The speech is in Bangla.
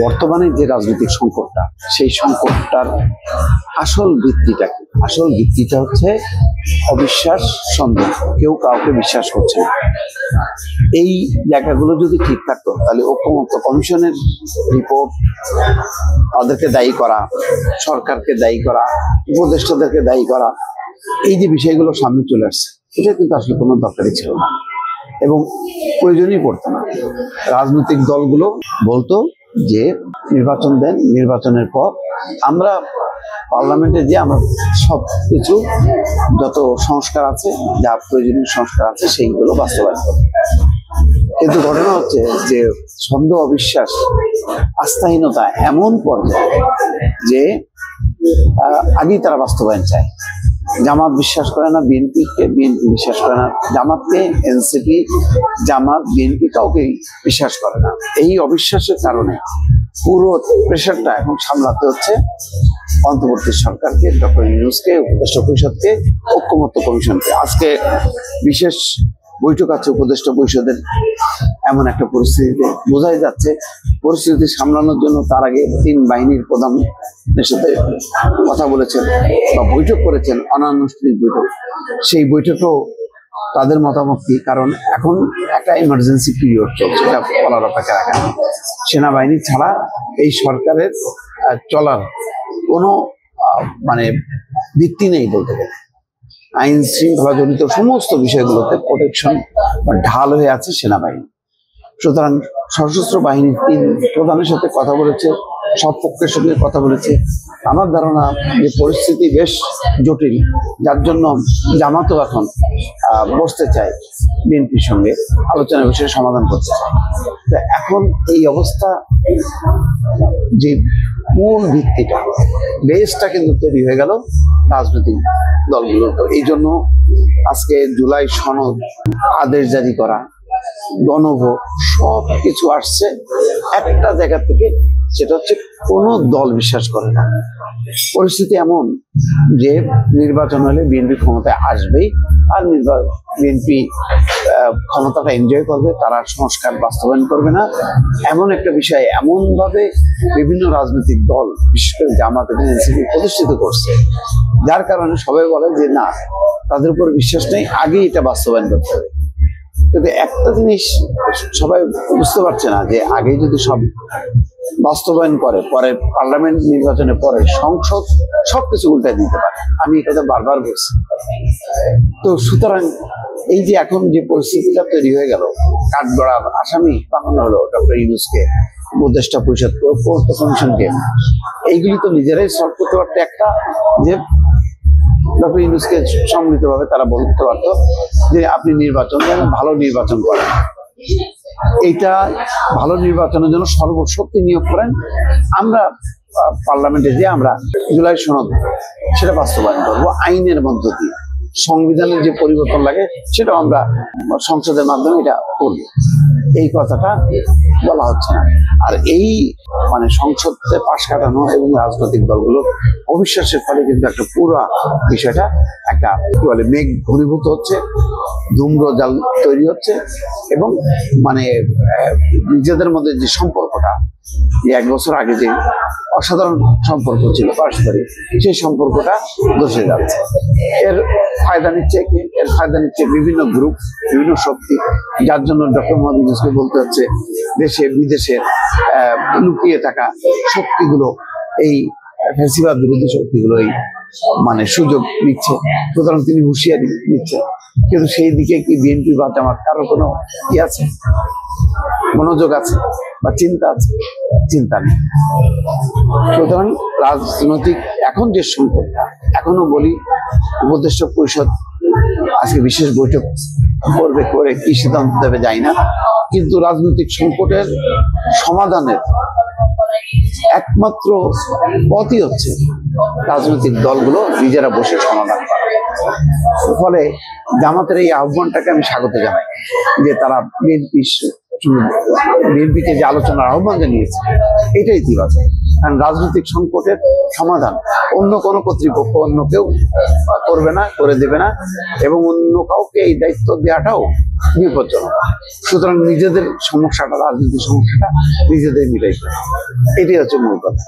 বর্তমানে যে রাজনৈতিক সংকটটা, সেই সংকটটার আসল ভিত্তিটা কি? আসল ভিত্তিটা হচ্ছে অবিশ্বাস, সন্দেহ। কেউ কাউকে বিশ্বাস করছে না। এই জায়গাগুলো যদি ঠিক থাকতো তাহলে ঐক্যমত্য কমিশনের রিপোর্ট, তাদেরকে দায়ী করা, সরকারকে দায়ী করা, উপদেষ্টাদেরকে দায়ী করা, এই যে বিষয়গুলো সামনে চলে আসছে, এটা কিন্তু আসলে কোনো দরকারই ছিল না এবং প্রয়োজনই পড়তো না। রাজনৈতিক দলগুলো বলতো যে নির্বাচন দেন, নির্বাচনের পর আমরা পার্লামেন্টে যে আমরা সব কিছু যত সংস্কার আছে, যা প্রয়োজনীয় সংস্কার আছে, সেইগুলো বাস্তবায়ন করব। কিন্তু ঘটনা হচ্ছে যে সন্দেহ, অবিশ্বাস, আস্থাহীনতা এমন পর্যায়ে যে আগেই তারা বাস্তবায়ন চায়। জামাত বিশ্বাস করে না বিএনপিকে, বিএনপি বিশ্বাস করে না জামাতকে, এনসিপি, জামাত, বিএনপি কাউকে বিশ্বাস করে না। এই অবিশ্বাসের কারণে পুরো প্রেশারটা এখন সামলাতে হচ্ছে অন্তর্বর্তী সরকারকে, ডক্টর ইউনূসকে, উপদেষ্টা পরিষদকে, ঐক্যমত্য কমিশনকে। আজকে বিশেষ বৈঠক আছে উপদেষ্টা পরিষদের। এমন একটা পরিস্থিতিতে বোঝাই যাচ্ছে পরিস্থিতি সামলানোর জন্য তার আগে 3 বাহিনীর প্রধানের সাথে কথা বলেছেন বা বৈঠক করেছেন, অনানুষ্ঠানিক বৈঠক। সেই বৈঠকেও তাদের মতামত কি? কারণ এখন একটা ইমার্জেন্সি পিরিয়ড চলছে, এটা বলার অপেক্ষা রাখা। সেনাবাহিনী ছাড়া এই সরকারের চলার কোনো ভিত্তি নেই বলতে গেলে। আইন শৃঙ্খলা জনিত সমস্ত বিষয়গুলোতে প্রোটেকশন বা ঢাল হয়ে আছে সেনাবাহিনী। সুতরাং সশস্ত্র বাহিনীর 3 প্রধানের সাথে কথা বলেছে, সব পক্ষের সঙ্গে কথা বলেছে। আমার ধারণা যে পরিস্থিতি বেশ জটিল, যার জন্য জামাতও এখন বসতে চায় বিএনপির সঙ্গে, আলোচনা বিষয়ে সমাধান করতে চায়। তো এখন এই অবস্থা, যে মূল ভিত্তিটা, বেসটা কিন্তু তৈরি হয়ে গেল রাজনৈতিক দলগুলোর। তো এই জন্য আজকে জুলাই সনদ, আদেশ জারি করা, গণভোট, সব কিছু আসছে একটা জায়গা থেকে, সেটা হচ্ছে কোনো দল বিশ্বাস করে না। পরিস্থিতি এমন যে নির্বাচন হলে বিএনপি ক্ষমতায় আসবেই, আর বিএনপি ক্ষমতাটা এনজয় করবে, তারা সংস্কার বাস্তবায়ন করবে না, এমন একটা বিষয় এমনভাবে বিভিন্ন রাজনৈতিক দল, বিশেষ করে জামাত এবং এনসিপি প্রতিষ্ঠিত করছে, যার কারণে সবাই বলে যে না, তাদের উপর বিশ্বাস নেই, আগেই এটা বাস্তবায়ন করতে হবে। কিন্তু একটা জিনিস সবাই বুঝতে পারছে না, যে আগে যদি সব বাস্তবায়ন করে, পরে পার্লামেন্ট নির্বাচনের পরে সংসদ সবকিছু উল্টায় দিতে পারে। আমি এই কথা বারবার বলছি। তো সুতরাং এই যে এখন যে পরিস্থিতিটা তৈরি হয়ে গেল, কাঠগড়ার আসামি বানানো হলো ডক্টর ইউনূসকে, উপদেষ্টা পরিষদকে, ঐক্যমত্য কমিশনকে, এইগুলি তো নিজেরাই সলভ করতে পারতো। একটা যে ডক্টর ইউনূসকে সম্মিলিতভাবে তারা বলতে পারতো যে আপনি নির্বাচন দেন, ভালো নির্বাচন করেন, এইটা ভালো নির্বাচনের জন্য সর্বশক্তি নিয়োগ করেন, আমরা পার্লামেন্টে যে আমরা জুলাই সনদ সেটা বাস্তবায়ন করবো আইনের মধ্য দিয়ে। সংবিধানের যে পরিবর্তন লাগে সেটাও আমরা সংসদের মাধ্যমে এটা করব, এই কথাটা বলা হচ্ছে না। আর এই সংসদে পাশ কাটানো এবং রাজনৈতিক দলগুলোর অবিশ্বাসের ফলে কিন্তু একটা পুরো বিষয়টা একটা মেঘ ঘনীভূত হচ্ছে, ধূম্রজাল তৈরি হচ্ছে এবং নিজেদের মধ্যে যে সম্পর্কটা, 1 বছর আগে যে অসাধারণ সম্পর্ক ছিল পারস্পরিক, সেই সম্পর্কটা ধসে যাচ্ছে। এর ফায়দা নিচ্ছে কি? এর ফায়দা নিচ্ছে বিভিন্ন গ্রুপ, বিভিন্ন শক্তি, যার জন্য ডক্টর মোহাম্মদ ইউনূসকে বলতে হচ্ছে দেশে বিদেশে লুকিয়ে থাকা শক্তিগুলো, এই ফ্যাসিবাদ বিরোধী শক্তিগুলো এই সুযোগ নিচ্ছে। সুতরাং তিনি হুঁশিয়ারি দিচ্ছে, কিন্তু সেই দিকে কি বিএনপি বা জামাত কারো কোনো কি আছে, মনোযোগ আছে বা চিন্তা আছে? চিন্তা নেই। সুতরাং রাজনৈতিক এখন যে সংকটটা, এখনো বলি উপদেষ্টা পরিষদ আজকে বিশেষ বৈঠক করবে, করে কি সিদ্ধান্ত দেবে যাই না, কিন্তু রাজনৈতিক সংকটের সমাধানের একমাত্র পথই হচ্ছে রাজনৈতিক দলগুলো নিজেরা বসে সমাধান করা। ফলে জামাতের এই আহ্বানটাকে আমি স্বাগত জানাই, যে তারা বিএনপিকে যে আলোচনার আহ্বান জানিয়েছে, এটাই ইতিবাচক। কারণ রাজনৈতিক সংকটের সমাধান অন্য কোনো কর্তৃপক্ষ অন্য কেউ করবে না, করে দেবে না, এবং অন্য কাউকে এই দায়িত্ব দেওয়াটাও বিপজ্জনক। সুতরাং নিজেদের সমস্যাটা, রাজনীতির সমস্যাটা নিজেদের মিটাইতে হবে, এটাই হচ্ছে মূল কথা।